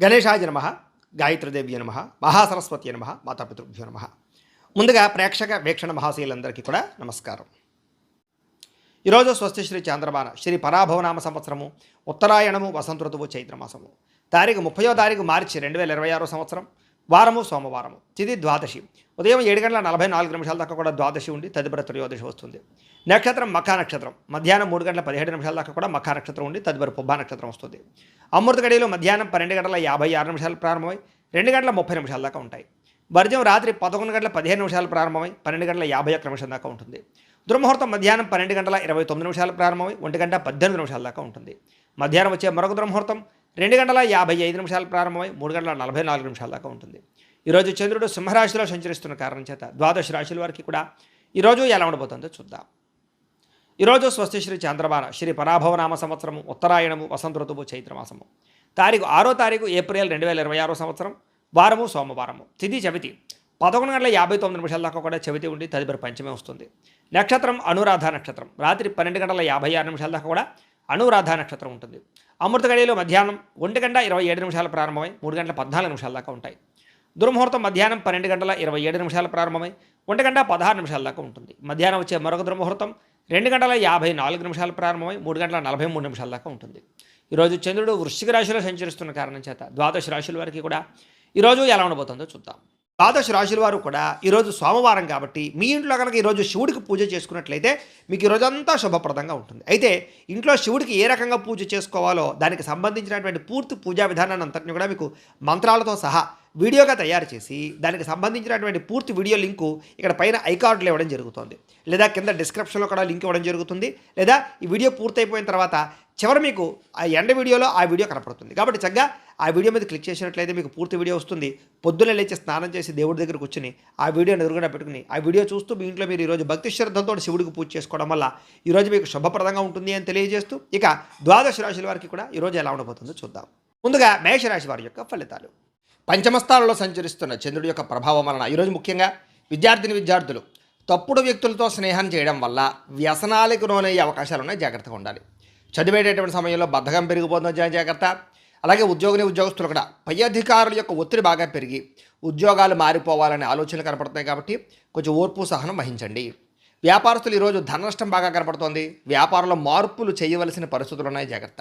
గణేశాయ నమ, గాయత్రీదేవ్య నమ, మహాసరస్వతి నమ, మాతాపితృభ్యో నమ. ముందుగా ప్రేక్షక వీక్షణ మహాశీలందరికీ కూడా నమస్కారం. ఈరోజు స్వస్తి శ్రీ చాంద్రమాన శ్రీ పరాభవనామ సంవత్సరము ఉత్తరాయణము వసంత ఋతువు చైత్రమాసము తారీఖు 30 మార్చి 2026 సంవత్సరం. వారము సోమవారము, తిథి ద్వాదశి. ఉదయం 7:44 దాకా కూడా ద్వాదశి ఉండి తదుపరి త్రయోదశి వస్తుంది. నక్షత్రం మఖా నక్షత్రం. మధ్యాహ్నం 3:17 దాకా కూడా మఖా నక్షత్రం ఉండి తదుపరి పుబ్బా నక్షత్రం వస్తుంది. అమృత గడియలు మధ్యాహ్నం 12:56 ప్రారంభమై 2:30 దాకా ఉంటాయి. వర్జం రాత్రి 11:15 ప్రారంభమై 12:51 దాకా ఉంటుంది. దుర్ముహూర్తం మధ్యాహ్నం 12:29 ప్రారంభమై 1:18 దాకా ఉంటుంది. మధ్యాహ్నం వచ్చే మరొక దుర్ముహూర్తం 2:55 ప్రారంభమై 3:44 దాకా ఉంటుంది. ఈరోజు చంద్రుడు సింహరాశిలో సంచరిస్తున్న కారణం చేత ద్వాదశ రాశుల వారికి కూడా ఈరోజు ఎలా ఉండబోతుందో చూద్దాం. ఈరోజు స్వస్తి శ్రీ చంద్రమాన శ్రీ పరాభవనామ సంవత్సరము ఉత్తరాయణము వసంత ఋతువు చైత్రమాసము తారీఖు 6 ఏప్రిల్ 2026 సంవత్సరం. వారము సోమవారము, తిథి చవితి. 11:59 దాకా కూడా చవితి ఉండి తదుపరి పంచమే వస్తుంది. నక్షత్రం అనురాధ నక్షత్రం. రాత్రి 12:56 దాకా కూడా అనురాధ నక్షత్రం ఉంటుంది. అమృత గడియలు మధ్యాహ్నం 1:27 ప్రారంభమై 3:14 దాకా ఉంటాయి. దుర్ముహూర్తం మధ్యాహ్నం 12:27 ప్రారంభమై 1:16 దాకా ఉంటుంది. మధ్యాహ్నం వచ్చే మరొక దుర్ముహూర్తం 2:54 ప్రారంభమై 3:43 దాకా ఉంటుంది. ఈరోజు చంద్రుడు వృశ్చిక రాశిలో సంచరిస్తున్న కారణం చేత ద్వాదశ రాశుల వారికి కూడా ఈరోజు ఎలా ఉండబోతుందో చూద్దాం. ద్వాదశ రాశుల వారు కూడా ఈరోజు సోమవారం కాబట్టి మీ ఇంట్లో కనుక ఈరోజు శివుడికి పూజ చేసుకున్నట్లయితే మీకు ఈరోజంతా శుభప్రదంగా ఉంటుంది. అయితే ఇంట్లో శివుడికి ఏ రకంగా పూజ చేసుకోవాలో దానికి సంబంధించినటువంటి పూర్తి పూజా విధానాన్ని అంతటిని కూడా మీకు మంత్రాలతో సహా వీడియోగా తయారు చేసి దానికి సంబంధించినటువంటి పూర్తి వీడియో లింకు ఇక్కడ పైన ఐకార్డులో ఇవ్వడం జరుగుతుంది, లేదా కింద డిస్క్రిప్షన్లో కూడా లింక్ ఇవ్వడం జరుగుతుంది, లేదా ఈ వీడియో పూర్తయిపోయిన తర్వాత చివరి మీకు ఆ ఎండ వీడియోలో ఆ వీడియో కనపడుతుంది. కాబట్టి చక్కగా ఆ వీడియో మీద క్లిక్ చేసినట్లయితే మీకు పూర్తి వీడియో వస్తుంది. పొద్దున్నే లేచి స్నానం చేసి దేవుడి దగ్గర కూర్చుని ఆ వీడియోని ఎదురుగా పెట్టుకుని ఆ వీడియో చూస్తూ మీ ఇంట్లో మీరు ఈరోజు భక్తి శ్రద్ధలతో శివుడికి పూజ చేసుకోవడం వల్ల ఈరోజు మీకు శుభప్రదంగా ఉంటుంది అని తెలియజేస్తూ ఇక ద్వాదశ రాశుల వారికి కూడా ఈరోజు ఎలా ఉండబోతుందో చూద్దాం. ముందుగా మేషరాశి వారి యొక్క ఫలితాలు. పంచమస్థానంలో సంచరిస్తున్న చంద్రుడి యొక్క ప్రభావం వలన ఈరోజు ముఖ్యంగా విద్యార్థులు తప్పుడు వ్యక్తులతో స్నేహం చేయడం వల్ల వ్యసనాలకు లోనయ్యే అవకాశాలు ఉన్నాయి, జాగ్రత్తగా ఉండాలి. చదివేటటువంటి సమయంలో బద్ధకం పెరిగిపోతుందో జాగ్రత్త. అలాగే ఉద్యోగస్తులు కూడా పై అధికారుల యొక్క ఒత్తిడి బాగా పెరిగి ఉద్యోగాలు మారిపోవాలనే ఆలోచనలు కనపడుతున్నాయి కాబట్టి కొంచెం ఓర్పు సహనం వహించండి. వ్యాపారస్తులు ఈరోజు ధన నష్టం బాగా కనపడుతోంది. వ్యాపారంలో మార్పులు చేయవలసిన పరిస్థితులు ఉన్నాయి, జాగ్రత్త.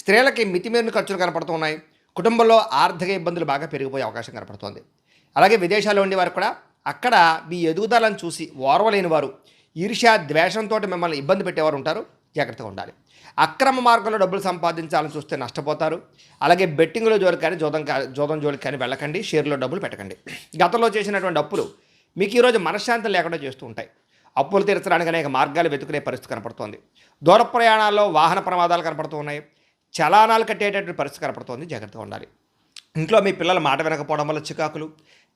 స్త్రీలకి మితిమీరిన ఖర్చులు కనపడుతున్నాయి. కుటుంబంలో ఆర్థిక ఇబ్బందులు బాగా పెరిగిపోయే అవకాశం కనపడుతోంది. అలాగే విదేశాల్లో ఉండేవారు కూడా అక్కడ మీ ఎదుగుదలను చూసి ఓర్వలేని వారు ఈర్ష్య ద్వేషంతో మిమ్మల్ని ఇబ్బంది పెట్టేవారు ఉంటారు, జాగ్రత్తగా ఉండాలి. అక్రమ మార్గంలో డబ్బులు సంపాదించాలని చూస్తే నష్టపోతారు. అలాగే బెట్టింగ్లో జోలికి కానీ జోదం జోలికి కానీ వెళ్ళకండి. షేర్లో డబ్బులు పెట్టకండి. గతంలో చేసినటువంటి అప్పులు మీకు ఈరోజు మనశ్శాంతి లేకుండా చేస్తూ ఉంటాయి. అప్పులు తీర్చడానికి అనేక మార్గాలు వెతుకునే పరిస్థితి కనపడుతోంది. దూర ప్రయాణాల్లో వాహన ప్రమాదాలు కనపడుతూ ఉన్నాయి. చలానాలు కట్టేటటువంటి పరిస్థితి కనపడుతోంది, జాగ్రత్తగా ఉండాలి. ఇంట్లో మీ పిల్లల మాట వినకపోవడం వల్ల చికాకులు,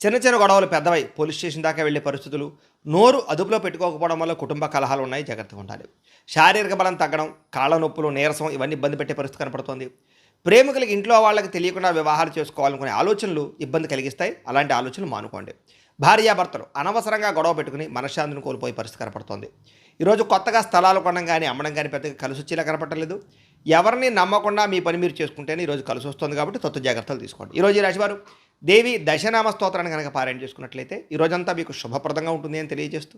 చిన్న గొడవలు పెద్దవై పోలీస్ స్టేషన్ దాకా వెళ్ళే పరిస్థితులు, నోరు అదుపులో పెట్టుకోకపోవడం వల్ల కుటుంబ కలహాలు ఉన్నాయి, జాగ్రత్తగా ఉండాలి. శారీరక బలం తగ్గడం, కాళ్ళ నొప్పులు, నీరసం ఇవన్నీ ఇబ్బంది పెట్టే పరిస్థితి కనపడుతోంది. ప్రేమికులకి ఇంట్లో వాళ్ళకి తెలియకుండా వివాహాలు చేసుకోవాలనుకునే ఆలోచనలు ఇబ్బంది కలిగిస్తాయి, అలాంటి ఆలోచనలు మానుకోండి. భార్యాభర్తలు అనవసరంగా గొడవ పెట్టుకుని మనశ్శాంతిని కోల్పోయే పరిస్థితి కనపడుతోంది. ఈరోజు కొత్తగా స్థలాలు కొనడం కానీ అమ్మడం కానీ పెద్దగా కలిసి వచ్చేలా కనపడలేదు. ఎవరిని నమ్మకుండా మీ పని మీరు చేసుకుంటేనే ఈరోజు కలిసి వస్తుంది కాబట్టి జాగ్రత్తలు తీసుకోండి. ఈరోజు ఈ రాశివారు దేవి దశనామ స్తోత్రాన్ని కనుక పారాయణ చేసుకున్నట్లయితే ఈరోజంతా మీకు శుభప్రదంగా ఉంటుంది అని తెలియజేస్తూ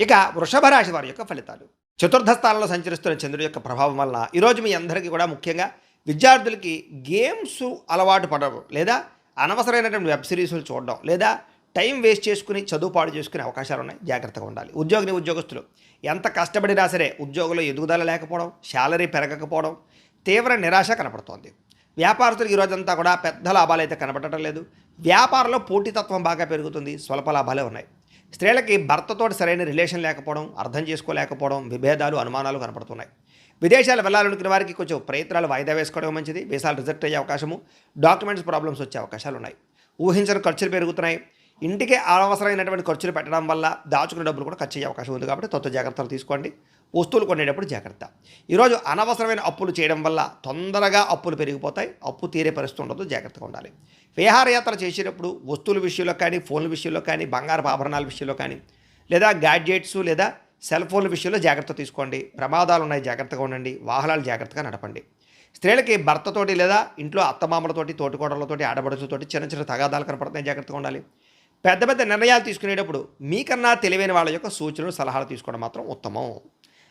ఇక వృషభ రాశి వారి యొక్క ఫలితాలు. చతుర్థ స్థానంలో సంచరిస్తున్న చంద్రుడి యొక్క ప్రభావం వల్ల ఈరోజు మీ అందరికీ కూడా ముఖ్యంగా విద్యార్థులకి గేమ్స్ అలవాటు పడడం, లేదా అనవసరమైనటువంటి వెబ్ సిరీస్లు చూడడం, లేదా టైం వేస్ట్ చేసుకుని చదువు పాడు చేసుకునే అవకాశాలు ఉన్నాయి, జాగ్రత్తగా ఉండాలి. ఉద్యోగస్తులు ఎంత కష్టపడినా సరే ఉద్యోగంలో ఎదుగుదల లేకపోవడం, శాలరీ పెరగకపోవడం, తీవ్ర నిరాశ కనపడుతోంది. వ్యాపారస్తులకు ఈరోజంతా కూడా పెద్ద లాభాలు అయితే కనపడటం లేదు. వ్యాపారంలో పోటీతత్వం బాగా పెరుగుతుంది, స్వల్ప లాభాలే ఉన్నాయి. స్త్రీలకి భర్తతో సరైన రిలేషన్ లేకపోవడం, అర్థం చేసుకోలేకపోవడం, విభేదాలు, అనుమానాలు కనపడుతున్నాయి. విదేశాలు వెళ్ళాలనుకునే వారికి కొంచెం ప్రయత్నాలు వాయిదా వేసుకోవడం మంచిది. వీసాలు రిజెక్ట్ అయ్యే అవకాశము, డాక్యుమెంట్స్ ప్రాబ్లమ్స్ వచ్చే అవకాశాలు ఉన్నాయి. ఊహించని ఖర్చులు పెరుగుతున్నాయి. ఇంటికి అనవసరమైనటువంటి ఖర్చులు పెట్టడం వల్ల దాచుకునే డబ్బులు కూడా ఖర్చు అయ్యే అవకాశం ఉంది కాబట్టి జాగ్రత్తలు తీసుకోండి. వస్తువులు కొనేటప్పుడు జాగ్రత్త. ఈరోజు అనవసరమైన అప్పులు చేయడం వల్ల తొందరగా అప్పులు పెరిగిపోతాయి, అప్పు తీరే పరిస్థితి ఉండదు, జాగ్రత్తగా ఉండాలి. విహారయాత్ర చేసేటప్పుడు వస్తువుల విషయంలో కానీ, ఫోన్ల విషయంలో కానీ, బంగారపు ఆభరణాల విషయంలో కానీ, లేదా గ్యాడ్జెట్స్ లేదా సెల్ ఫోన్ల విషయంలో జాగ్రత్త తీసుకోండి. ప్రమాదాలు ఉన్నాయి, జాగ్రత్తగా ఉండండి. వాహనాలు జాగ్రత్తగా నడపండి. స్త్రీలకి భర్తతోటి లేదా ఇంట్లో అత్తమామలతోటి, తోటికోడళ్ళతోటి, ఆడబడుచుతోటి చిన్న చిన్న తగాదాలు కనపడుతున్నాయి, జాగ్రత్తగా ఉండాలి. పెద్ద పెద్ద నిర్ణయాలు తీసుకునేటప్పుడు మీకన్నా తెలివైన వాళ్ళ యొక్క సూచనలు, సలహాలు తీసుకోవడం మాత్రం ఉత్తమం.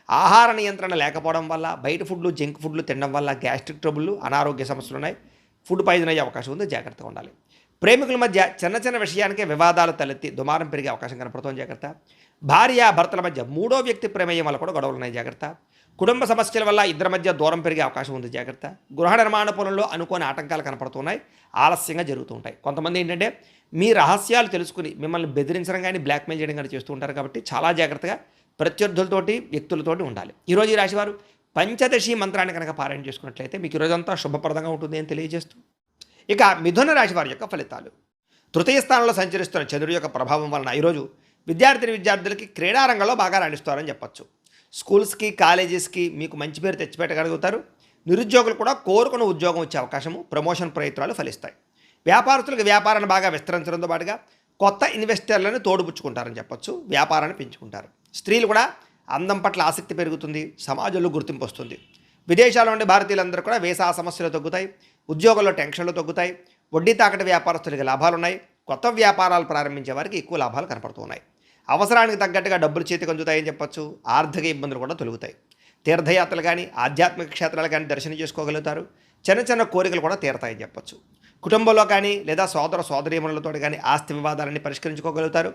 ఆహార నియంత్రణ లేకపోవడం వల్ల, బయట ఫుడ్లు, జంక్ ఫుడ్లు తినడం వల్ల గ్యాస్ట్రిక్ ట్రబుల్, అనారోగ్య సమస్యలు ఉన్నాయి. ఫుడ్ పాయిజన్ అయ్యే అవకాశం ఉంది, జాగ్రత్తగా ఉండాలి. ప్రేమికుల మధ్య చిన్న చిన్న విషయానికే వివాదాలు తలెత్తి దుమారం పెరిగే అవకాశం కనపడుతుంది, జాగ్రత్త. భార్య భర్తల మధ్య మూడో వ్యక్తి ప్రమేయం వల్ల కూడా గొడవలు ఉన్నాయి, జాగ్రత్త. కుటుంబ సమస్యల వల్ల ఇద్దరి మధ్య దూరం పెరిగే అవకాశం ఉంది, జాగ్రత్త. గృహ నిర్మాణ పనుల్లో అనుకోని ఆటంకాలు కనపడుతున్నాయి, ఆలస్యంగా జరుగుతూ ఉంటాయి. కొంతమంది ఏంటంటే మీ రహస్యాలు తెలుసుకుని మిమ్మల్ని బెదిరించడం కానీ, బ్లాక్మెయిల్ చేయడం కానీ చేస్తూ ఉంటారు, కాబట్టి చాలా జాగ్రత్తగా ప్రత్యర్థులతోటి, వ్యక్తులతోటి ఉండాలి. ఈరోజు ఈ రాశివారు పంచదశి మంత్రాన్ని కనుక పారాయణ చేసుకున్నట్లయితే మీకు ఈరోజంతా శుభప్రదంగా ఉంటుంది అని తెలియజేస్తూ, ఇక మిథున రాశి వారి యొక్క ఫలితాలు. తృతీయ స్థానంలో సంచరిస్తున్న చంద్రుడి యొక్క ప్రభావం వలన ఈరోజు విద్యార్థులకి క్రీడారంగంలో బాగా రాణిస్తారని చెప్పచ్చు. స్కూల్స్కి, కాలేజెస్కి మీకు మంచి పేరు తెచ్చిపెట్టగలుగుతారు. నిరుద్యోగులు కూడా కోరుకున్న ఉద్యోగం వచ్చే అవకాశము, ప్రమోషన్ ప్రయత్నాలు ఫలిస్తాయి. వ్యాపారస్తులకు వ్యాపారాన్ని బాగా విస్తరించడంతో పాటుగా కొత్త ఇన్వెస్టర్లను తోడుపుచ్చుకుంటారని చెప్పచ్చు, వ్యాపారాన్ని పెంచుకుంటారు. స్త్రీలు కూడా అందం పట్ల ఆసక్తి పెరుగుతుంది, సమాజంలో గుర్తింపు వస్తుంది. విదేశాల నుండి భారతీయులందరూ కూడా వీసా సమస్యలు తగ్గుతాయి, ఉద్యోగంలో టెన్షన్లు తగ్గుతాయి, వడ్డీ తాకటి వ్యాపారస్తులకి లాభాలున్నాయి, కొత్త వ్యాపారాలు ప్రారంభించే వారికి ఎక్కువ లాభాలు కనపడుతున్నాయి. అవసరానికి తగ్గట్టుగా డబ్బులు చేతికి అందుతాయని చెప్పచ్చు. ఆర్థిక ఇబ్బందులు కూడా తొలుగుతాయి. తీర్థయాత్రలు కానీ, ఆధ్యాత్మిక క్షేత్రాలు కానీ దర్శనం చేసుకోగలుగుతారు. చిన్న చిన్న కోరికలు కూడా తీరతాయని చెప్పచ్చు. కుటుంబంలో కానీ లేదా సోదర సోదరీమణులతో కానీ ఆస్తి వివాదాలన్నీ పరిష్కరించుకోగలుగుతారు.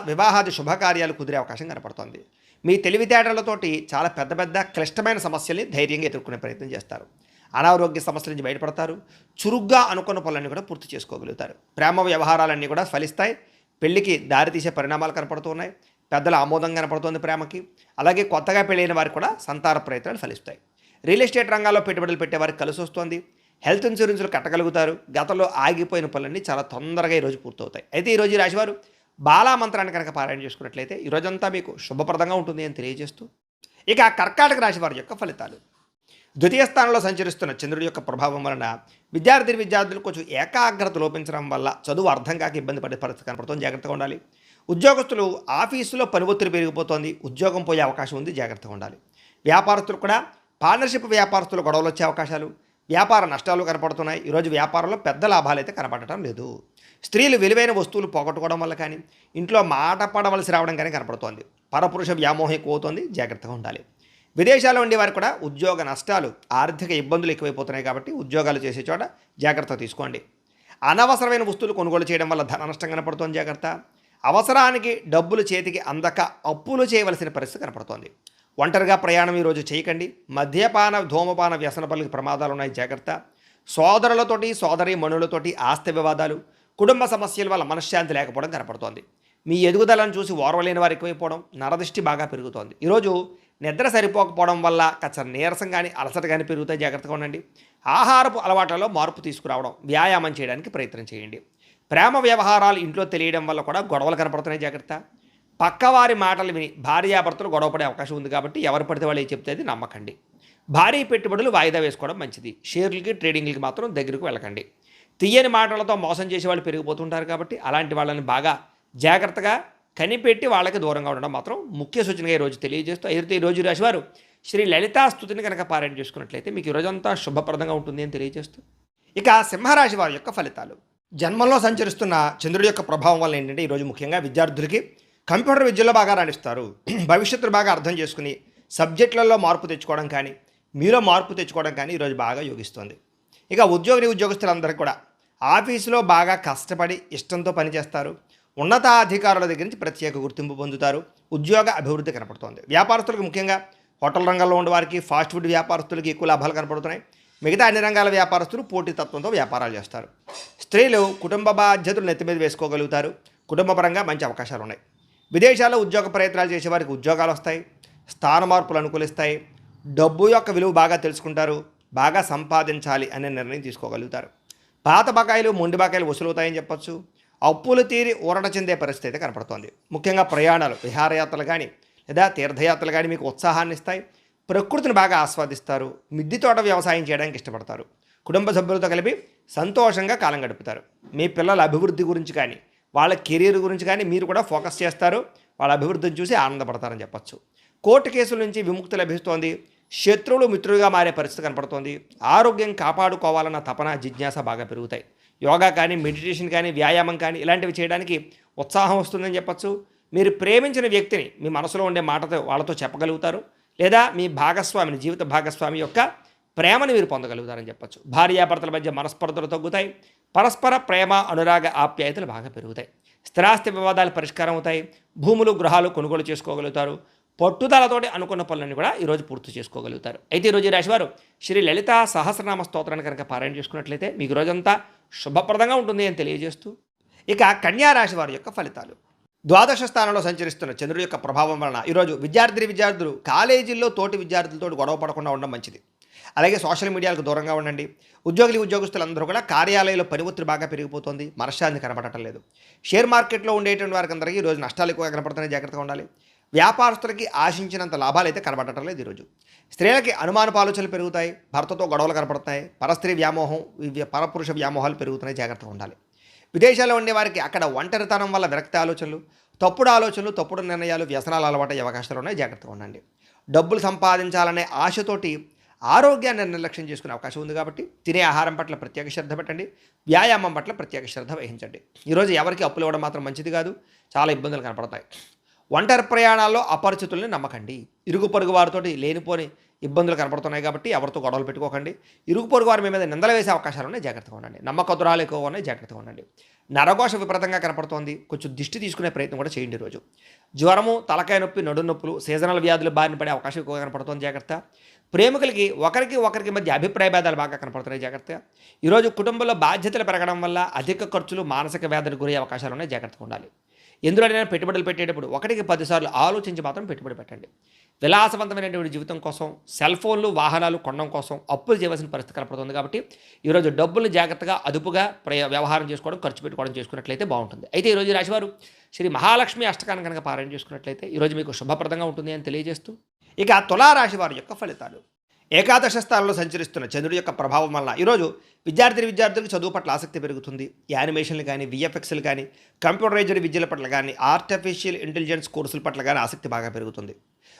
వివాహాది శుభకార్యాలు కుదిరే అవకాశం కనపడుతోంది. మీ తెలివితేటలతోటి చాలా పెద్ద పెద్ద క్లిష్టమైన సమస్యల్ని ధైర్యంగా ఎదుర్కొనే ప్రయత్నం చేస్తారు. అనారోగ్య సమస్యల నుంచి బయటపడతారు. చురుగ్గా అనుకున్న పనులన్నీ కూడా పూర్తి చేసుకోగలుగుతారు. ప్రేమ వ్యవహారాలన్నీ కూడా ఫలిస్తాయి. పెళ్లికి దారితీసే పరిణామాలు కనపడుతున్నాయి. పెద్దల ఆమోదం కనపడుతోంది ప్రేమకి. అలాగే కొత్తగా పెళ్ళైన వారికి కూడా సంతాన ప్రయత్నాలు ఫలిస్తాయి. రియల్ ఎస్టేట్ రంగాల్లో పెట్టుబడులు పెట్టే వారికి కలిసి వస్తుంది. హెల్త్ ఇన్సూరెన్స్లు కట్టగలుగుతారు. గతంలో ఆగిపోయిన పనులన్నీ చాలా తొందరగా ఈరోజు పూర్తవుతాయి. అయితే ఈరోజు ఈ రాశివారు బాలా మంత్రాన్ని కనుక పారాయణ చేసుకున్నట్లయితే ఈరోజంతా మీకు శుభప్రదంగా ఉంటుంది అని తెలియజేస్తూ, ఇక కర్కాటక రాశి వారి యొక్క ఫలితాలు. ద్వితీయ స్థానంలో సంచరిస్తున్న చంద్రుడి యొక్క ప్రభావం వలన విద్యార్థులు కొంచెం ఏకాగ్రత లోపించడం వల్ల చదువు అర్థం కాక ఇబ్బంది పడే పరిస్థితి కనపడుతుంది, జాగ్రత్తగా ఉండాలి. ఉద్యోగస్తులు ఆఫీసులో పని ఒత్తిడి పెరిగిపోతుంది, ఉద్యోగం పోయే అవకాశం ఉంది, జాగ్రత్తగా ఉండాలి. వ్యాపారస్తులు కూడా పార్ట్నర్షిప్ వ్యాపారస్తులు గొడవలు వచ్చే అవకాశాలు, వ్యాపార నష్టాలు కనపడుతున్నాయి. ఈరోజు వ్యాపారంలో పెద్ద లాభాలు అయితే కనపడటం లేదు. స్త్రీలు విలువైన వస్తువులు పోగొట్టుకోవడం వల్ల కానీ, ఇంట్లో మాట పడవలసి రావడం కానీ కనపడుతోంది. పరపురుష వ్యామోహం ఎక్కువ అవుతుంది, జాగ్రత్తగా ఉండాలి. విదేశాల్లో ఉండే వారు కూడా ఉద్యోగ నష్టాలు, ఆర్థిక ఇబ్బందులు ఎక్కువైపోతున్నాయి, కాబట్టి ఉద్యోగాలు చేసే చోట జాగ్రత్త తీసుకోండి. అనవసరమైన వస్తువులు కొనుగోలు చేయడం వల్ల ధన నష్టం కనపడుతోంది, జాగ్రత్త. అవసరానికి డబ్బులు చేతికి అందక అప్పులు చేయవలసిన పరిస్థితి కనపడుతోంది. ఒంటరిగా ప్రయాణం ఈరోజు చేయకండి. మద్యపాన, ధూమపాన వ్యసన పనులకు ప్రమాదాలు ఉన్నాయి, జాగ్రత్త. సోదరులతోటి, సోదరీ మణులతోటి ఆస్తి వివాదాలు, కుటుంబ సమస్యల వల్ల మనశ్శాంతి లేకపోవడం కనపడుతోంది. మీ ఎదుగుదలను చూసి ఓర్వలేని వారు ఎక్కువైపోవడం, నరదృష్టి బాగా పెరుగుతోంది. ఈరోజు నిద్ర సరిపోకపోవడం వల్ల కాస్త నీరసం కానీ, అలసట కానీ పెరుగుతాయి, జాగ్రత్తగా ఉండండి. ఆహారపు అలవాట్లలో మార్పు తీసుకురావడం, వ్యాయామం చేయడానికి ప్రయత్నం చేయండి. ప్రేమ వ్యవహారాలు ఇంట్లో తెలియడం వల్ల కూడా గొడవలు కనపడుతున్నాయి, జాగ్రత్త. పక్కవారి మాటలు విని భార్యాభర్తలు గొడవపడే అవకాశం ఉంది, కాబట్టి ఎవరు పడితే వాళ్ళు చెప్తే అది నమ్మకండి. భారీ పెట్టుబడులు వాయిదా వేసుకోవడం మంచిది. షేర్లకి, ట్రేడింగ్లకి మాత్రం దగ్గరకు వెళ్ళకండి. తీయని మాటలతో మోసం చేసే వాళ్ళు పెరిగిపోతుంటారు, కాబట్టి అలాంటి వాళ్ళని బాగా జాగ్రత్తగా కనిపెట్టి వాళ్ళకి దూరంగా ఉండడం మాత్రం ముఖ్య సూచనగా ఈరోజు తెలియజేస్తూ, అయితే ఈరోజు రాశివారు శ్రీ లలితా స్తుతిని కనుక పారాయణ చేసుకున్నట్లయితే మీకు ఈరోజంతా శుభప్రదంగా ఉంటుంది అని తెలియజేస్తూ, ఇక సింహరాశి వారి యొక్క ఫలితాలు. జన్మంలో సంచరిస్తున్న చంద్రుడి యొక్క ప్రభావం వల్ల ఏంటంటే ఈరోజు ముఖ్యంగా విద్యార్థులకి కంప్యూటర్ విద్యలో బాగా రాణిస్తారు. భవిష్యత్తును బాగా అర్థం చేసుకుని సబ్జెక్టులలో మార్పు తెచ్చుకోవడం కానీ, మీలో మార్పు తెచ్చుకోవడం కానీ ఈరోజు బాగా యోగిస్తుంది. ఇక ఉద్యోగస్తులందరూ కూడా ఆఫీసులో బాగా కష్టపడి ఇష్టంతో పనిచేస్తారు. ఉన్నతాధికారుల దగ్గర నుంచి ప్రత్యేక గుర్తింపు పొందుతారు. ఉద్యోగ అభివృద్ధి కనపడుతోంది. వ్యాపారస్తులకు ముఖ్యంగా హోటల్ రంగంలో ఉండే వారికి, ఫాస్ట్ ఫుడ్ వ్యాపారస్తులకి ఎక్కువ లాభాలు కనపడుతున్నాయి. మిగతా అన్ని రంగాల వ్యాపారస్తులు పోటీతత్వంతో వ్యాపారాలు చేస్తారు. స్త్రీలు కుటుంబ బాధ్యతలు నెత్తి మీద వేసుకోగలుగుతారు. కుటుంబపరంగా మంచి అవకాశాలు ఉన్నాయి. విదేశాల్లో ఉద్యోగ ప్రయత్నాలు చేసే వారికి ఉద్యోగాలు వస్తాయి. స్థాన మార్పులు అనుకూలిస్తాయి. డబ్బు యొక్క విలువ బాగా తెలుసుకుంటారు. బాగా సంపాదించాలి అనే నిర్ణయం తీసుకోగలుగుతారు. పాత బకాయిలు, మొండి బకాయిలు వసూలవుతాయని చెప్పచ్చు. అప్పులు తీరి ఊరట చెందే పరిస్థితి అయితే కనపడుతోంది. ముఖ్యంగా ప్రయాణాలు, విహారయాత్రలు కానీ లేదా తీర్థయాత్రలు కానీ మీకు ఉత్సాహాన్ని ఇస్తాయి. ప్రకృతిని బాగా ఆస్వాదిస్తారు. మిద్దె తోట వ్యవసాయం చేయడానికి ఇష్టపడతారు. కుటుంబ సభ్యులతో కలిపి సంతోషంగా కాలం గడుపుతారు. మీ పిల్లల అభివృద్ధి గురించి కానీ, వాళ్ళ కెరీర్ గురించి కానీ మీరు కూడా ఫోకస్ చేస్తారు. వాళ్ళ అభివృద్ధిని చూసి ఆనందపడతారని చెప్పచ్చు. కోర్టు కేసుల నుంచి విముక్తి లభిస్తోంది. శత్రువులు మిత్రులుగా మారే పరిస్థితి కనపడుతోంది. ఆరోగ్యం కాపాడుకోవాలన్న తపన, జిజ్ఞాస బాగా పెరుగుతాయి. యోగా కానీ, మెడిటేషన్ కానీ, వ్యాయామం కానీ ఇలాంటివి చేయడానికి ఉత్సాహం వస్తుందని చెప్పొచ్చు. మీరు ప్రేమించిన వ్యక్తిని మీ మనసులో ఉండే మాటతో వాళ్ళతో చెప్పగలుగుతారు. లేదా మీ భాగస్వామిని, జీవిత భాగస్వామి యొక్క ప్రేమను మీరు పొందగలుగుతారని చెప్పొచ్చు. భార్యాభర్తల మధ్య మనస్పర్ధలు తగ్గుతాయి. పరస్పర ప్రేమ, అనురాగ, ఆప్యాయతలు బాగా పెరుగుతాయి. స్థిరాస్తి వివాదాలు పరిష్కారం అవుతాయి. భూములు, గృహాలు కొనుగోలు చేసుకోగలుగుతారు. పట్టుదలతోటి అనుకున్న పనులన్నీ కూడా ఈరోజు పూర్తి చేసుకోగలుగుతారు. అయితే ఈరోజు ఈ రాశివారు శ్రీ లలితా సహస్రనామ స్తోత్రాన్ని కనుక పారాయణ చేసుకున్నట్లయితే మీకు రోజంతా శుభప్రదంగా ఉంటుంది అని తెలియజేస్తూ, ఇక కన్యా రాశి వారి యొక్క ఫలితాలు. ద్వాదశ స్థానంలో సంచరిస్తున్న చంద్రుడి యొక్క ప్రభావం వలన ఈరోజు విద్యార్థులు కాలేజీల్లో తోటి విద్యార్థులతో గొడవ పడకుండా ఉండడం మంచిది. అలాగే సోషల్ మీడియాలకు దూరంగా ఉండండి. ఉద్యోగులందరూ కూడా కార్యాలయంలో పని ఒత్తిడి బాగా పెరిగిపోతుంది. మనశ్శాంతి కనపడటం లేదు. షేర్ మార్కెట్లో ఉండేటువంటి వారికి అందరికీ ఈరోజు నష్టాలు ఎక్కువగా కనపడుతున్నాయి. జాగ్రత్తగా ఉండాలి. వ్యాపారస్తులకి ఆశించినంత లాభాలు అయితే కనబడటం లేదు ఈరోజు. స్త్రీలకి అనుమానపు ఆలోచనలు పెరుగుతాయి. భర్తతో గొడవలు కనపడుతున్నాయి. పరస్త్రీ వ్యామోహం, పరపురుష వ్యామోహాలు పెరుగుతున్నాయి. జాగ్రత్తగా ఉండాలి. విదేశాల్లో ఉండే వారికి అక్కడ ఒంటరితనం వల్ల విరక్తి ఆలోచనలు, తప్పుడు నిర్ణయాలు, వ్యసనాలు అలవాటయ్యే అవకాశాలు ఉన్నాయి. జాగ్రత్తగా ఉండండి. డబ్బులు సంపాదించాలనే ఆశతోటి ఆరోగ్యాన్ని నిర్లక్ష్యం చేసుకునే అవకాశం ఉంది. కాబట్టి తినే ఆహారం పట్ల ప్రత్యేక శ్రద్ధ పెట్టండి. వ్యాయామం పట్ల ప్రత్యేక శ్రద్ధ వహించండి. ఈరోజు ఎవరికి అప్పులు ఇవ్వడం మాత్రం మంచిది కాదు. చాలా ఇబ్బందులు కనపడతాయి. ఒంటరి ప్రయాణాల్లో అపరిచితుల్ని నమ్మకండి. ఇరుగు పొరుగు వారితోటి లేనిపోని ఇబ్బందులు కనపడుతున్నాయి కాబట్టి ఎవరితో గొడవలు పెట్టుకోకండి. ఇరుగు పొరుగు వారి మీద నిందలు వేసే అవకాశాలు ఉన్నాయి. జాగ్రత్తగా ఉండండి. నమ్మకద్రోహాలు ఎక్కువ ఉన్నాయి. జాగ్రత్తగా ఉండండి. నరఘోష విపరీతంగా కనపడుతోంది. కొంచెం దిష్టి తీసుకునే ప్రయత్నం కూడా చేయండి. ఈరోజు జ్వరము, తలకాయ నొప్పి, నడు నొప్పులు, సీజనల్ వ్యాధులు బారిన పడే అవకాశం ఎక్కువగా కనపడుతుంది. జాగ్రత్త. ప్రేమికులకి ఒకరికి మధ్య అభిప్రాయ భేదాలు బాగా కనపడుతున్నాయి. జాగ్రత్తగా. ఈరోజు కుటుంబంలో బాధ్యతలు పెరగడం వల్ల అధిక ఖర్చులు, మానసిక వ్యాధులకు గురయ్యే అవకాశాలు ఉన్నాయి. జాగ్రత్తగా ఉండాలి. ఎందులోనైనా పెట్టుబడులు పెట్టేటప్పుడు 1-10 సార్లు ఆలోచించి మాత్రం పెట్టుబడి పెట్టండి. విలాసవంతమైనటువంటి జీవితం కోసం, సెల్ ఫోన్లు, వాహనాలు కొనడం కోసం అప్పులు చేయవలసిన పరిస్థితి కనపడుతుంది. కాబట్టి ఈరోజు డబ్బులు జాగ్రత్తగా అదుపుగా వ్యవహారం చేసుకోవడం, ఖర్చు పెట్టుకోవడం చేసుకున్నట్లయితే బాగుంటుంది. అయితే ఈరోజు రాశివారు శ్రీ మహాలక్ష్మి అష్టకాన్ని కనుక పారాయణ చేసుకున్నట్లయితే ఈరోజు మీకు శుభప్రదంగా ఉంటుంది అని తెలియజేస్తూ, ఇక తులారాశి వారి యొక్క ఫలితాలు. ఏకాదశ స్థానంలో సంచరిస్తున్న చంద్రుడి యొక్క ప్రభావం వలన ఈరోజు విద్యార్థులకు చదువు పట్ల ఆసక్తి పెరుగుతుంది. యానిమేషన్లు కానీ, విఎఫ్ఎక్స్లు కానీ, కంప్యూటరైజ్డ్ విద్యల పట్ల కానీ, ఆర్టిఫిషియల్ ఇంటెలిజెన్స్ కోర్సుల పట్ల కానీ ఆసక్తి బాగా పెరుగుతుంది.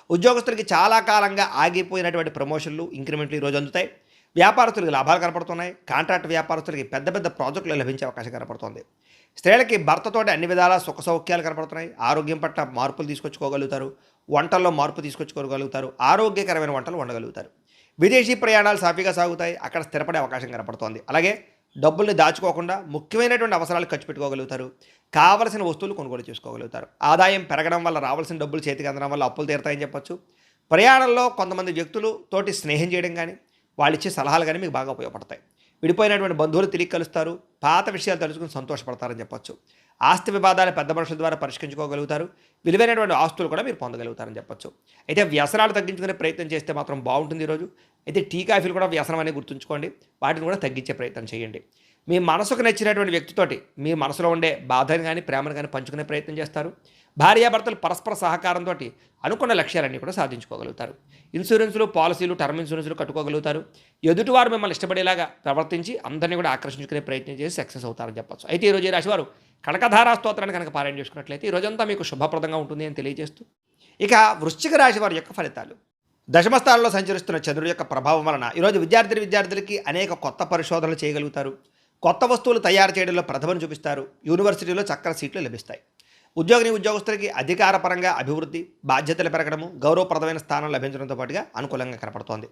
ఉద్యోగస్తులకి చాలా కాలంగా ఆగిపోయినటువంటి ప్రమోషన్లు, ఇంక్రిమెంట్లు ఈరోజు అందుతాయి. వ్యాపారస్తులకు లాభాలు కనపడుతున్నాయి. కాంట్రాక్ట్ వ్యాపారస్తులకి పెద్ద ప్రాజెక్టులు లభించే అవకాశం కనపడుతుంది. స్త్రీలకి భర్తతోటి అన్ని విధాల సుఖ సౌఖ్యాలు కనపడుతున్నాయి. ఆరోగ్యం పట్ల మార్పులు తీసుకొచ్చుకోగలుగుతారు. వంటల్లో మార్పు తీసుకొచ్చుకోగలుగుతారు. ఆరోగ్యకరమైన వంటలు వండగలుగుతారు. విదేశీ ప్రయాణాలు సాఫీగా సాగుతాయి. అక్కడ స్థిరపడే అవకాశం కనపడుతోంది. అలాగే డబ్బుల్ని దాచుకోకుండా ముఖ్యమైనటువంటి అవసరాలు ఖర్చు పెట్టుకోగలుగుతారు. కావలసిన వస్తువులు కొనుగోలు చేసుకోగలుగుతారు. ఆదాయం పెరగడం వల్ల, రావాల్సిన డబ్బులు చేతికి అందడం వల్ల అప్పులు తీరుతాయని చెప్పొచ్చు. ప్రయాణంలో కొంతమంది వ్యక్తులు తోటి స్నేహం చేయడం కానీ, వాళ్ళు ఇచ్చే సలహాలు కానీ మీకు బాగా ఉపయోగపడతాయి. విడిపోయినటువంటి బంధువులు తిరిగి కలుస్తారు. పాత విషయాలు తెలుసుకుని సంతోషపడతారని చెప్పొచ్చు. ఆస్తి వివాదాలు పెద్ద మనుషుల ద్వారా పరిష్కరించుకోగలుగుతారు. విలువైనటువంటి ఆస్తులు కూడా మీరు పొందగలుగుతారని చెప్పొచ్చు. అయితే వ్యసనాలు తగ్గించుకునే ప్రయత్నం చేస్తే మాత్రం బాగుంటుంది ఈరోజు. అయితే టీ, కాఫీలు కూడా వ్యసనం అనేది గుర్తుంచుకోండి. వాటిని కూడా తగ్గించే ప్రయత్నం చేయండి. మీ మనసుకు నచ్చినటువంటి వ్యక్తితోటి మీ మనసులో ఉండే బాధను కానీ, ప్రేమను కానీ పంచుకునే ప్రయత్నం చేస్తారు. భార్యాభర్తలు పరస్పర సహకారంతో అనుకున్న లక్ష్యాలన్నీ కూడా సాధించుకోగలుగుతారు. ఇన్సూరెన్సులు, పాలసీలు, టర్మ్ ఇన్సూరెన్సులు కట్టుకోగలుగుతారు. ఎదుటివారు మిమ్మల్ని ఇష్టపడేలాగా ప్రవర్తించి అందరినీ కూడా ఆకర్షించుకునే ప్రయత్నం చేసి సక్సెస్ అవుతారని చెప్పచ్చు. అయితే ఈరోజు ఈ రాశివారు కనకధారా స్తోత్రాన్ని కనుక పారాయణ చేసుకున్నట్లయితే ఈ రోజంతా మీకు శుభప్రదంగా ఉంటుంది అని తెలియజేస్తూ, ఇక వృశ్చిక రాశి వారి యొక్క ఫలితాలు. దశమస్థానంలో సంచరిస్తున్న చంద్రుడి యొక్క ప్రభావం వలన ఈరోజు విద్యార్థులకి అనేక కొత్త పరిశోధనలు చేయగలుగుతారు. కొత్త వస్తువులు తయారు చేయడంలో ప్రతిభను చూపిస్తారు. యూనివర్సిటీలో చక్కని సీట్లు లభిస్తాయి. ఉద్యోగస్తులకి అధికారపరంగా అభివృద్ధి, బాధ్యతలు పెరగడము, గౌరవప్రదమైన స్థానం లభించడంతో పాటుగా అనుకూలంగా కనపడుతోంది.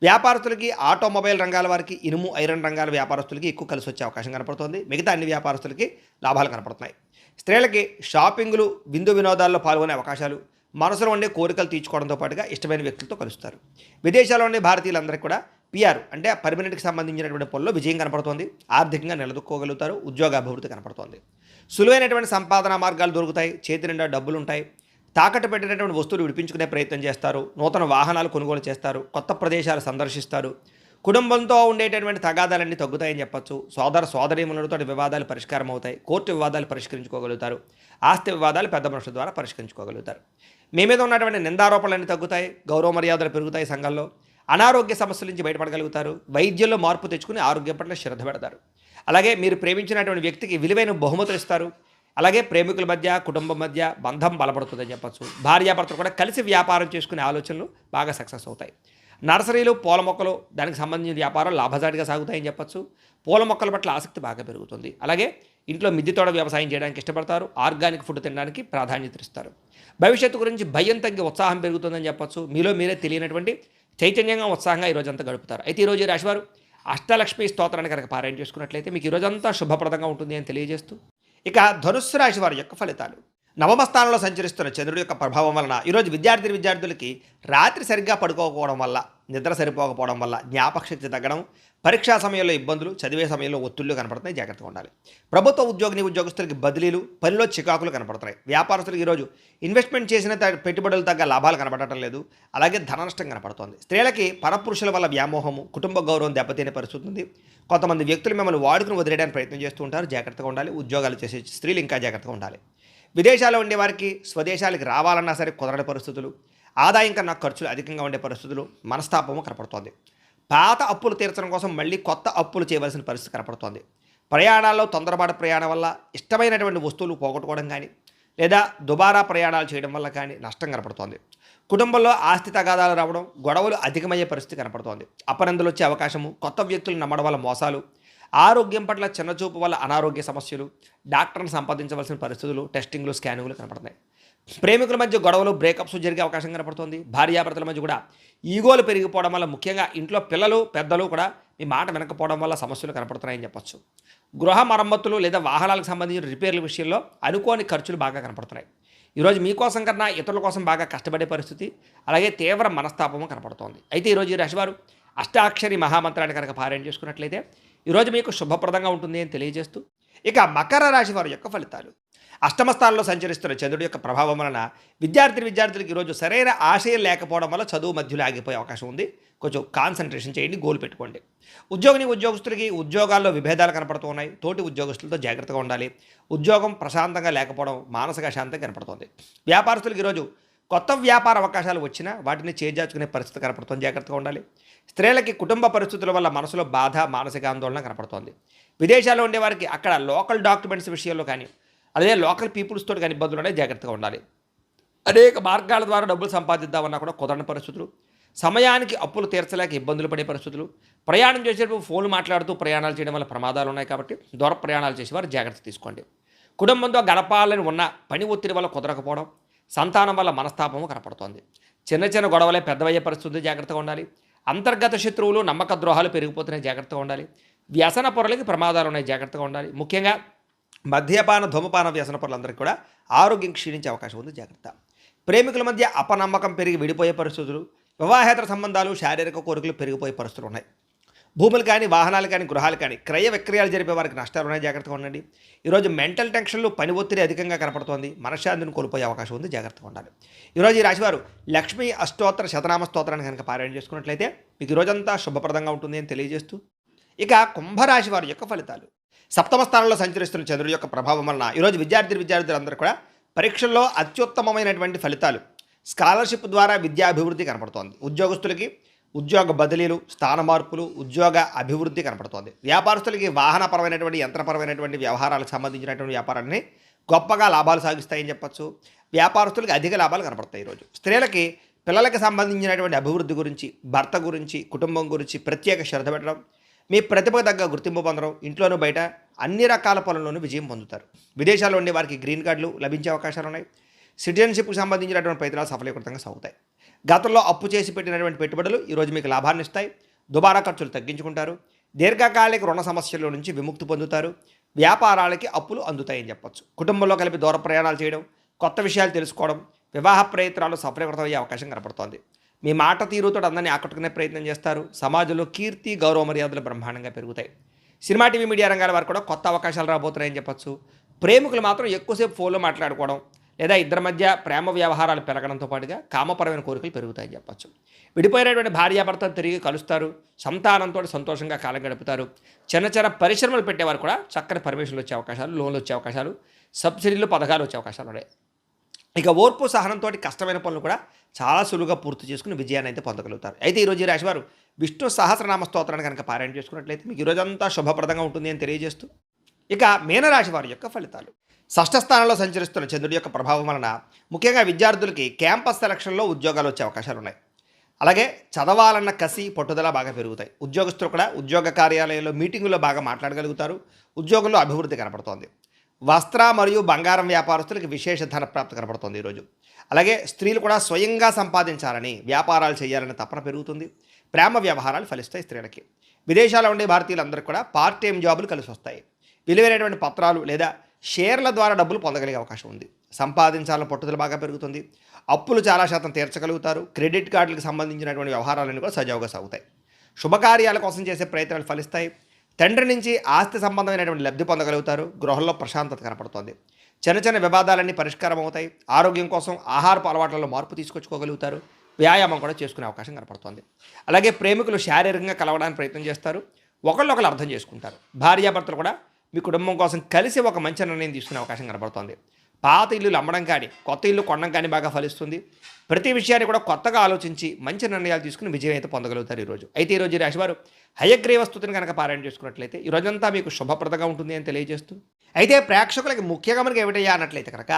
వ్యాపారస్తులకి, ఆటోమొబైల్ రంగాల వారికి, ఇనుము, ఐరన్ రంగాల వ్యాపారస్తులకి ఎక్కువ కలిసి వచ్చే అవకాశం కనపడుతోంది. మిగతా అన్ని వ్యాపారస్తులకి లాభాలు కనపడుతున్నాయి. స్త్రీలకి షాపింగ్లు, విందు వినోదాల్లో పాల్గొనే అవకాశాలు, మనసులో ఉండే కోరికలు తీర్చుకోవడంతో పాటుగా ఇష్టమైన వ్యక్తులతో కలుస్తారు. విదేశాల్లో ఉండే భారతీయులందరికీ కూడా పిఆర్ అంటే పర్మనెంట్కి సంబంధించినటువంటి పనుల్లో విజయం కనపడుతోంది. ఆర్థికంగా నిలదొక్కోగలుగుతారు. ఉద్యోగ అభివృద్ధి కనపడుతోంది. సులువైనటువంటి సంపాదన మార్గాలు దొరుకుతాయి. చేతి నిండా డబ్బులు ఉంటాయి. తాకట్టు పెట్టినటువంటి వస్తువులు విడిపించుకునే ప్రయత్నం చేస్తారు. నూతన వాహనాలు కొనుగోలు చేస్తారు. కొత్త ప్రదేశాలు సందర్శిస్తారు. కుటుంబంతో ఉండేటటువంటి తగాదాలన్నీ తగ్గుతాయని చెప్పచ్చు. సోదరీమణులతో వివాదాలు పరిష్కారం అవుతాయి. కోర్టు వివాదాలు పరిష్కరించుకోగలుగుతారు. ఆస్తి వివాదాలు పెద్ద మనుషుల ద్వారా పరిష్కరించుకోగలుగుతారు. మీ మీద ఉన్నటువంటి నిందారోపణలన్నీ తగ్గుతాయి. గౌరవ మర్యాదలు పెరుగుతాయి. సంఘంలో అనారోగ్య సమస్యల నుంచి బయటపడగలుగుతారు. వైద్యంలో మార్పు తెచ్చుకుని ఆరోగ్యం పట్ల శ్రద్ధ పెడతారు. అలాగే మీరు ప్రేమించినటువంటి వ్యక్తికి విలువైన బహుమతులు ఇస్తారు. అలాగే ప్రేమికుల మధ్య, కుటుంబం మధ్య బంధం బలపడుతుందని చెప్పచ్చు. భార్యాభర్తలు కూడా కలిసి వ్యాపారం చేసుకునే ఆలోచనలు బాగా సక్సెస్ అవుతాయి. నర్సరీలు, పూల మొక్కలు దానికి సంబంధించిన వ్యాపారాలు లాభసాటిగా సాగుతాయని చెప్పొచ్చు. పూల మొక్కల పట్ల ఆసక్తి బాగా పెరుగుతుంది. అలాగే ఇంట్లో మిద్దె తోట వ్యవసాయం చేయడానికి ఇష్టపడతారు. ఆర్గానిక్ ఫుడ్ తినడానికి ప్రాధాన్యత ఇస్తారు. భవిష్యత్తు గురించి భయం తగ్గి ఉత్సాహం పెరుగుతుందని చెప్పొచ్చు. మీలో మీరే తెలియనటువంటి చైతన్యంగా, ఉత్సాహంగా ఈరోజంతా గడుపుతారు. అయితే ఈరోజు ఈ రాశివారు అష్టలక్ష్మి స్తోత్రాన్ని కనుక పారాయణ చేసుకున్నట్లయితే మీకు ఈరోజంతా శుభప్రదంగా ఉంటుంది అని తెలియజేస్తూ, ఇక ధనుస్సు రాశి వారి యొక్క ఫలితాలు. నవమ స్థానంలో సంచరిస్తున్న చంద్రుడి యొక్క ప్రభావం వలన ఈరోజు విద్యార్థులకి రాత్రి సరిగ్గా పడుకోకపోవడం వల్ల, నిద్ర సరిపోకపోవడం వల్ల జ్ఞాపకశక్తి తగ్గడం, పరీక్షా సమయంలో ఇబ్బందులు, చదివే సమయంలో ఒత్తిళ్లు కనపడుతున్నాయి. జాగ్రత్తగా ఉండాలి. ప్రభుత్వ ఉద్యోగస్తులకి బదిలీలు, పనిలో చికాకులు కనపడుతున్నాయి. వ్యాపారస్తులకు ఈరోజు ఇన్వెస్ట్మెంట్ చేసిన పెట్టుబడులు తగ్గ లాభాలు కనపడటం లేదు. అలాగే ధన నష్టం కనపడుతోంది. స్త్రీలకి పరపురుషుల వల్ల వ్యామోహము, కుటుంబ గౌరవం దెబ్బతినే పరిస్థితి ఉంది. కొంతమంది వ్యక్తులు మిమ్మల్ని వాడుకుని వదిలేయడానికి ప్రయత్నం చేస్తూ ఉంటారు. జాగ్రత్తగా ఉండాలి. ఉద్యోగాలు చేసే స్త్రీలు ఇంకా జాగ్రత్తగా ఉండాలి. విదేశాల్లో ఉండేవారికి స్వదేశాలకు రావాలన్నా సరే కుదరని పరిస్థితులు, ఆదాయం కన్నా ఖర్చులు అధికంగా ఉండే పరిస్థితులు, మనస్తాపము కనపడుతోంది. పాత అప్పులు తీర్చడం కోసం మళ్ళీ కొత్త అప్పులు చేయవలసిన పరిస్థితి కనపడుతోంది. ప్రయాణాల్లో తొందరపాటు ప్రయాణం వల్ల ఇష్టమైనటువంటి వస్తువులు పోగొట్టుకోవడం కానీ, లేదా దుబారా ప్రయాణాలు చేయడం వల్ల కానీ నష్టం కనపడుతోంది. కుటుంబంలో ఆస్తి తగాదాలు రావడం, గొడవలు అధికమయ్యే పరిస్థితి కనపడుతోంది. అపనందులు వచ్చే అవకాశము, కొత్త వ్యక్తులు నమ్మడం వల్ల మోసాలు, ఆరోగ్యం పట్ల చిన్నచూపు వల్ల అనారోగ్య సమస్యలు, డాక్టర్ని సంపాదించవలసిన పరిస్థితులు, టెస్టింగ్లు, స్కానింగ్లు కనపడుతున్నాయి. ప్రేమికుల మధ్య గొడవలు, బ్రేకప్స్ జరిగే అవకాశం కనపడుతుంది. భార్యాభర్తల మధ్య కూడా ఈగోలు పెరిగిపోవడం వల్ల, ముఖ్యంగా ఇంట్లో పిల్లలు, పెద్దలు కూడా మీ మాట వినకపోవడం వల్ల సమస్యలు కనపడుతున్నాయని చెప్పొచ్చు. గృహ మరమ్మతులు లేదా వాహనాలకు సంబంధించిన రిపేర్ల విషయంలో అనుకోని ఖర్చులు బాగా కనపడుతున్నాయి. ఈరోజు మీకోసం కన్నా ఇతరుల కోసం బాగా కష్టపడే పరిస్థితి, అలాగే తీవ్ర మనస్తాపము కనపడుతోంది. అయితే ఈరోజు ఈ రాశివారు అష్టాక్షరి మహామంత్రాన్ని కనుక పారాయణ చేసుకున్నట్లయితే ఈరోజు మీకు శుభప్రదంగా ఉంటుంది అని తెలియజేస్తూ, ఇక మకర రాశి వారి యొక్క ఫలితాలు. అష్టమ స్థానంలో సంచరిస్తున్న చంద్రుడి యొక్క ప్రభావం వలన విద్యార్థులకు ఈరోజు సరైన ఆశయం లేకపోవడం వల్ల చదువు మధ్యలో ఆగిపోయే అవకాశం ఉంది. కొంచెం కాన్సన్ట్రేషన్ చేయండి, గోల్ పెట్టుకోండి. ఉద్యోగస్తులకి ఉద్యోగాల్లో విభేదాలు కనపడుతూ ఉన్నాయి. తోటి ఉద్యోగస్తులతో జాగ్రత్తగా ఉండాలి. ఉద్యోగం ప్రశాంతంగా లేకపోవడం, మానసిక అశాంతి కనపడుతుంది. వ్యాపారస్తులకు ఈరోజు కొత్త వ్యాపార అవకాశాలు వచ్చినా వాటిని చేజార్చుకునే పరిస్థితి కనపడుతుంది. జాగ్రత్తగా ఉండాలి. స్త్రీలకి కుటుంబ పరిస్థితుల వల్ల మనసులో బాధ, మానసిక ఆందోళన కనపడుతోంది. విదేశాల్లో ఉండేవారికి అక్కడ లోకల్ డాక్యుమెంట్స్ విషయంలో కానీ, అదే లోకల్ పీపుల్స్ తోటి కానీ ఇబ్బందులు ఉన్నాయి. జాగ్రత్తగా ఉండాలి. అనేక మార్గాల ద్వారా డబ్బులు సంపాదిద్దామన్నా కూడా కుదరని పరిస్థితులు, సమయానికి అప్పులు తీర్చలేక ఇబ్బందులు పడే పరిస్థితులు, ప్రయాణం చేసేటప్పుడు ఫోన్లు మాట్లాడుతూ ప్రయాణాలు చేయడం వల్ల ప్రమాదాలు ఉన్నాయి. కాబట్టి దూర ప్రయాణాలు చేసేవారు జాగ్రత్త తీసుకోండి. కుటుంబంతో గడపాలని ఉన్న పని ఒత్తిడి వల్ల కుదరకపోవడం, సంతానం వల్ల మనస్తాపము కనపడుతోంది. చిన్న చిన్న గొడవలే పెద్దవయ్యే పరిస్థితులు. జాగ్రత్తగా ఉండాలి. అంతర్గత శత్రువులు, నమ్మక ద్రోహాలు పెరిగిపోతున్నాయి. జాగ్రత్తగా ఉండాలి. వ్యసన పొరలకి ప్రమాదాలు ఉన్నాయి. జాగ్రత్తగా ఉండాలి. ముఖ్యంగా మద్యపాన, ధూమపాన వ్యసన పొరలందరికీ కూడా ఆరోగ్యం క్షీణించే అవకాశం ఉంది. జాగ్రత్త. ప్రేమికుల మధ్య అపనమ్మకం పెరిగి విడిపోయే పరిస్థితులు, వివాహేతర సంబంధాలు, శారీరక కోరికలు పెరిగిపోయే పరిస్థితులు ఉన్నాయి. భూములు కానీ, వాహనాలు కానీ, గృహాలు కానీ క్రయ విక్రయాలు జరిపే వారికి నష్టాలు ఉన్నాయి. జాగ్రత్తగా ఉండండి. ఈరోజు మెంటల్ టెన్షన్లు, పని ఒత్తిడి అధికంగా కనపడుతోంది. మనశ్శాంతిని కోల్పోయే అవకాశం ఉంది. జాగ్రత్తగా ఉండాలి. ఈరోజు ఈ రాశివారు లక్ష్మీ అష్టోత్తర శతనామ స్తోత్రాన్ని కనుక పారాయణ చేసుకున్నట్లయితే మీకు ఈరోజంతా శుభప్రదంగా ఉంటుంది అని తెలియజేస్తూ, ఇక కుంభరాశి వారి యొక్క ఫలితాలు. సప్తమ స్థానంలో సంచరిస్తున్న చంద్రుడి యొక్క ప్రభావం వలన ఈరోజు విద్యార్థులందరూ కూడా పరీక్షల్లో అత్యుత్తమమైనటువంటి ఫలితాలు, స్కాలర్షిప్ ద్వారా విద్యాభివృద్ధి కనపడుతోంది. ఉద్యోగస్తులకి ఉద్యోగ బదిలీలు, స్థాన మార్పులు, ఉద్యోగ అభివృద్ధి కనపడుతోంది. వ్యాపారస్తులకి వాహనపరమైనటువంటి, యంత్రపరమైనటువంటి వ్యవహారాలకు సంబంధించినటువంటి వ్యాపారాన్ని గొప్పగా లాభాలు సాగిస్తాయని చెప్పచ్చు. వ్యాపారస్తులకి అధిక లాభాలు కనపడతాయి. ఈరోజు స్త్రీలకి పిల్లలకు సంబంధించినటువంటి అభివృద్ధి గురించి, భర్త గురించి, కుటుంబం గురించి ప్రత్యేక శ్రద్ధ పెట్టడం, మీ ప్రతిభకు తగ్గ గుర్తింపు పొందడం, ఇంట్లోనూ బయట అన్ని రకాల పనుల్లోనూ విజయం పొందుతారు. విదేశాల్లో ఉండే వారికి గ్రీన్ కార్డులు లభించే అవకాశాలు ఉన్నాయి. సిటిజన్షిప్కి సంబంధించినటువంటి ప్రయత్నాలు సఫలీకృతంగా సాగుతాయి. గతంలో అప్పు చేసి పెట్టినటువంటి పెట్టుబడులు ఈరోజు మీకు లాభాన్ని ఇస్తాయి. దుబారా ఖర్చులు తగ్గించుకుంటారు. దీర్ఘకాలిక రుణ సమస్యల నుంచి విముక్తి పొందుతారు. వ్యాపారాలకి అప్పులు అందుతాయని చెప్పొచ్చు. కుటుంబంలో కలిపి దూర ప్రయాణాలు చేయడం, కొత్త విషయాలు తెలుసుకోవడం, వివాహ ప్రయత్నాలు సఫలీకృతమయ్యే అవకాశం కనపడుతోంది. మీ మాట తీరుతో అందరినీ ఆకట్టుకునే ప్రయత్నం చేస్తారు. సమాజంలో కీర్తి, గౌరవ మర్యాదలు బ్రహ్మాండంగా పెరుగుతాయి. సినిమా, టీవీ, మీడియా రంగాల వారు కూడా కొత్త అవకాశాలు రాబోతున్నాయని చెప్పొచ్చు. ప్రేమికులు మాత్రం ఎక్కువసేపు ఫోన్లో మాట్లాడుకోవడం, లేదా ఇద్దరి మధ్య ప్రేమ వ్యవహారాలు పెరగడంతో పాటుగా కామపరమైన కోరికలు పెరుగుతాయని చెప్పచ్చు. విడిపోయినటువంటి భార్యాభర్తలు తిరిగి కలుస్తారు. సంతానంతో సంతోషంగా కాలం గడుపుతారు. చిన్న చిన్న పరిశ్రమలు పెట్టేవారు కూడా చక్కని పర్మిషన్లు వచ్చే అవకాశాలు, లోన్లు వచ్చే అవకాశాలు, సబ్సిడీలు, పథకాలు వచ్చే అవకాశాలు ఉన్నాయి. ఇక ఓర్పు, సహనంతో కష్టమైన పనులు కూడా చాలా సులువుగా పూర్తి చేసుకుని విజయాన్ని అయితే పొందగలుగుతారు. అయితే ఈరోజు ఈ రాశివారు విష్ణు సహస్రనామ స్తోత్రాన్ని కనుక పారాయణ చేసుకున్నట్లయితే మీకు ఈరోజంతా శుభప్రదంగా ఉంటుంది అని తెలియజేస్తూ, ఇక మీనరాశి వారి యొక్క ఫలితాలు. షష్ఠ స్థానంలో సంచరిస్తున్న చంద్రుడి యొక్క ప్రభావం వలన ముఖ్యంగా విద్యార్థులకి క్యాంపస్ సెలక్షన్లో ఉద్యోగాలు వచ్చే అవకాశాలు ఉన్నాయి. అలాగే చదవాలన్న కసి పట్టుదల బాగా పెరుగుతాయి. ఉద్యోగస్తులు కూడా ఉద్యోగ కార్యాలయంలో మీటింగుల్లో బాగా మాట్లాడగలుగుతారు. ఉద్యోగంలో అభివృద్ధి కనపడుతోంది. వస్త్ర మరియు బంగారం వ్యాపారస్తులకు విశేష ధనప్రాప్తి కనపడుతోంది ఈరోజు. అలాగే స్త్రీలు కూడా స్వయంగా సంపాదించాలని, వ్యాపారాలు చేయాలని తపన పెరుగుతుంది. ప్రేమ వ్యవహారాలు ఫలిస్తాయి స్త్రీలకి. విదేశాల్లో ఉండే భారతీయులందరికీ కూడా పార్ట్ టైం జాబులు కలిసి వస్తాయి. విలువైనటువంటి పత్రాలు లేదా షేర్ల ద్వారా డబ్బులు పొందగలిగే అవకాశం ఉంది. సంపాదించాలని పట్టుదల బాగా పెరుగుతుంది. అప్పులు చాలా శాతం తీర్చగలుగుతారు. క్రెడిట్ కార్డులకు సంబంధించినటువంటి వ్యవహారాలన్నీ కూడా సజావుగా సాగుతాయి. శుభకార్యాల కోసం చేసే ప్రయత్నాలు ఫలిస్తాయి. తండ్రి నుంచి ఆస్తి సంబంధమైనటువంటి లబ్ధి పొందగలుగుతారు. గృహంలో ప్రశాంతత కనపడుతోంది. చిన్న చిన్న వివాదాలన్నీ పరిష్కారం అవుతాయి. ఆరోగ్యం కోసం ఆహారపు అలవాట్లలో మార్పు తీసుకొచ్చుకోగలుగుతారు. వ్యాయామం కూడా చేసుకునే అవకాశం కనపడుతోంది. అలాగే ప్రేమికులు శారీరకంగా కలవడానికి ప్రయత్నం చేస్తారు. ఒకళ్ళొకళ్ళు అర్థం చేసుకుంటారు. భార్యాభర్తలు కూడా మీ కుటుంబం కోసం కలిసి ఒక మంచి నిర్ణయం తీసుకునే అవకాశం కనపడుతోంది. పాత ఇల్లులు అమ్మడం కానీ కొత్త ఇల్లు కొనడం కానీ బాగా ఫలిస్తుంది. ప్రతి విషయాన్ని కూడా కొత్తగా ఆలోచించి మంచి నిర్ణయాలు తీసుకుని విజయం అయితే పొందగలుగుతారు ఈరోజు. అయితే ఈరోజు ఈ రాశివారు హయగ్రీవ స్తుతిని కనుక పారాయణ చేసుకున్నట్లయితే ఈ రోజంతా మీకు శుభప్రదంగా ఉంటుంది అని తెలియజేస్తూ, అయితే ప్రేక్షకులకి ముఖ్యంగా మనకి ఏమిటయ్యా అన్నట్లయితే కనుక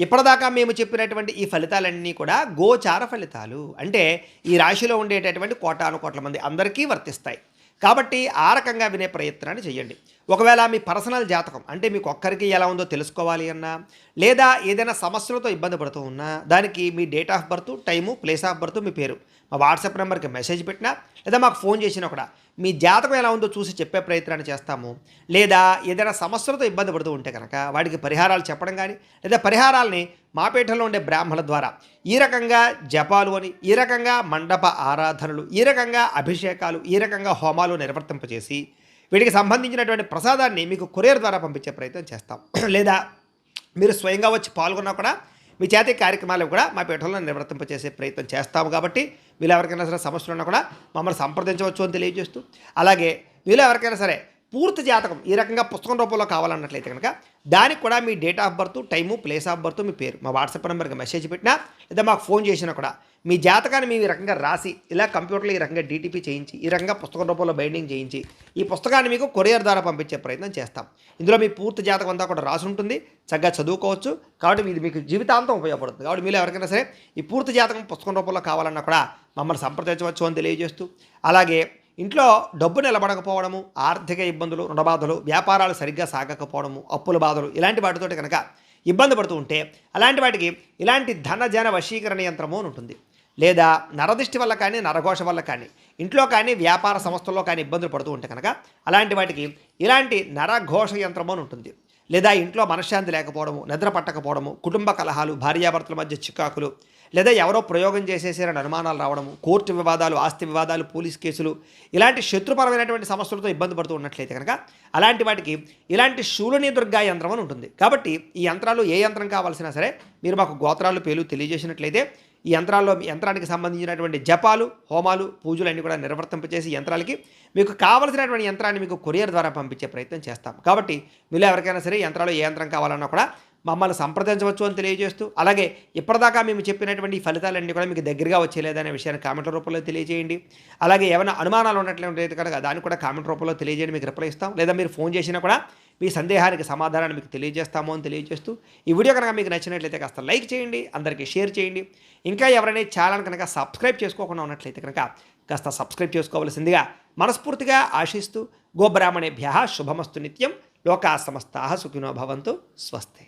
ఇప్పటిదాకా మేము చెప్పినటువంటి ఈ ఫలితాలన్నీ కూడా గోచార ఫలితాలు. అంటే ఈ రాశిలో ఉండేటటువంటి కోటాను కోట్ల మంది అందరికీ వర్తిస్తాయి. కాబట్టి ఆ రకంగా వినే ప్రయత్నాన్ని చేయండి. ఒకవేళ మీ పర్సనల్ జాతకం అంటే మీకు ఒక్కరికి ఎలా ఉందో తెలుసుకోవాలి అన్నా, లేదా ఏదైనా సమస్యలతో ఇబ్బంది పడుతూ ఉన్నా, దానికి మీ date of birth, time, place of birth, మీ పేరు మా వాట్సాప్ నెంబర్కి మెసేజ్ పెట్టినా, లేదా మాకు ఫోన్ చేసినా కూడా మీ జాతకం ఎలా ఉందో చూసి చెప్పే ప్రయత్నాన్ని చేస్తాము. లేదా ఏదైనా సమస్యలతో ఇబ్బంది పడుతూ ఉంటే కనుక వాడికి పరిహారాలు చెప్పడం కానీ, లేదా పరిహారాలని మా పీఠంలో ఉండే బ్రాహ్మణుల ద్వారా ఈ రకంగా జపాలు అని, ఈ రకంగా మండప ఆరాధనలు, ఈ రకంగా అభిషేకాలు, ఈ రకంగా హోమాలు నిర్వర్తింపచేసి వీటికి సంబంధించినటువంటి ప్రసాదాన్ని మీకు కొరియర్ ద్వారా పంపించే ప్రయత్నం చేస్తాం. లేదా మీరు స్వయంగా వచ్చి పాల్గొన్నా కూడా మీ చేతి కార్యక్రమాలు కూడా మా పీఠంలో నిర్వర్తింపచేసే ప్రయత్నం చేస్తాము. కాబట్టి వీళ్ళు ఎవరికైనా సరే సమస్యలు ఉన్నా కూడా మమ్మల్ని సంప్రదించవచ్చు అని తెలియజేస్తూ, అలాగే వీళ్ళు ఎవరికైనా సరే పూర్తి జాతకం ఈ రకంగా పుస్తకం రూపంలో కావాలన్నట్లయితే కనుక దానికి కూడా మీ date of birth, time, place of birth, మీ పేరు మా వాట్సాప్ నెంబర్కి మెసేజ్ పెట్టినా, లేదా మాకు ఫోన్ చేసినా కూడా మీ జాతకాన్ని మేము ఈ రకంగా రాసి ఇలా కంప్యూటర్లో ఈ రకంగా డీటీపీ చేయించి, ఈ రకంగా పుస్తకం రూపంలో బైండింగ్ చేయించి ఈ పుస్తకాన్ని మీకు కొరియర్ ద్వారా పంపించే ప్రయత్నం చేస్తాం. ఇందులో మీ పూర్తి జాతకం అంతా కూడా రాసి ఉంటుంది. చక్కగా చదువుకోవచ్చు. కాబట్టి ఇది మీకు జీవితాంతం ఉపయోగపడుతుంది. కాబట్టి మీరు ఎవరికైనా సరే ఈ పూర్తి జాతకం పుస్తకం రూపంలో కావాలన్నా కూడా మమ్మల్ని సంప్రదించవచ్చు అని తెలియజేస్తూ, అలాగే ఇంట్లో డబ్బు నిలబడకపోవడము, ఆర్థిక ఇబ్బందులు, రుణబాధలు, వ్యాపారాలు సరిగ్గా సాగకపోవడము, అప్పుల బాధలు ఇలాంటి వాటితోటి కనుక ఇబ్బంది పడుతూ ఉంటే అలాంటి వాటికి ఇలాంటి ధనజన వశీకరణ యంత్రము అని ఉంటుంది. లేదా నరదిష్టి వల్ల కానీ, నరఘోష వల్ల కానీ, ఇంట్లో కానీ వ్యాపార సంస్థల్లో కానీ ఇబ్బందులు పడుతూ ఉంటే కనుక అలాంటి వాటికి ఇలాంటి నరఘోష యంత్రము అని ఉంటుంది. లేదా ఇంట్లో మనశ్శాంతి లేకపోవడము, నిద్ర పట్టకపోవడము, కుటుంబ కలహాలు, భార్యాభర్తల మధ్య చికాకులు, లేదా ఎవరో ప్రయోగం చేసేసారని అనుమానాలు రావడము, కోర్టు వివాదాలు, ఆస్తి వివాదాలు, పోలీస్ కేసులు ఇలాంటి శత్రుపరమైనటువంటి సమస్యలతో ఇబ్బంది పడుతూ ఉన్నట్లయితే కనుక అలాంటి వాటికి ఇలాంటి శూలిని దుర్గా యంత్రం అని ఉంటుంది. కాబట్టి ఈ యంత్రాలు ఏ యంత్రం కావాల్సినా సరే మీరు మాకు గోత్రాలు, పేర్లు తెలియజేసినట్లయితే ఈ యంత్రానికి సంబంధించినటువంటి జపాలు, హోమాలు, పూజలు అన్నీ కూడా నిర్వర్తింపచేసి యంత్రాలకి మీకు కావలసినటువంటి యంత్రాన్ని మీకు కొరియర్ ద్వారా పంపించే ప్రయత్నం చేస్తాం. కాబట్టి మీరు ఎవరికైనా సరే యంత్రాలు ఏ యంత్రం కావాలన్నా కూడా మమ్మల్ని సంప్రదించవచ్చు అని తెలియజేస్తూ, అలాగే ఇప్పటిదాకా మేము చెప్పినటువంటి ఈ ఫలితాలన్నీ కూడా మీకు దగ్గరగా వచ్చేలేదనే విషయాన్ని కామెంట్ రూపంలో తెలియజేయండి. అలాగే ఏమైనా అనుమానాలు ఉన్నట్లయితే కనుక దాన్ని కూడా కామెంట్ రూపంలో తెలియజేయండి, మీకు రిప్లై ఇస్తాం. లేదా మీరు ఫోన్ చేసినా కూడా మీ సందేహానికి సమాధానాన్ని మీకు తెలియజేస్తాము అని తెలియజేస్తూ, ఈ వీడియో కనుక మీకు నచ్చినట్లయితే కాస్త లైక్ చేయండి, అందరికీ షేర్ చేయండి. ఇంకా ఎవరైనా ఛానల్ కనుక సబ్స్క్రైబ్ చేసుకోకుండా ఉన్నట్లయితే కనుక కాస్త సబ్స్క్రైబ్ చేసుకోవాల్సిందిగా మనస్ఫూర్తిగా ఆశిస్తూ, గోబ్రాహ్మణేభ్యః శుభమస్తు నిత్యం. లోకా సమస్తాః సుఖినో భవంతు. స్వస్తి.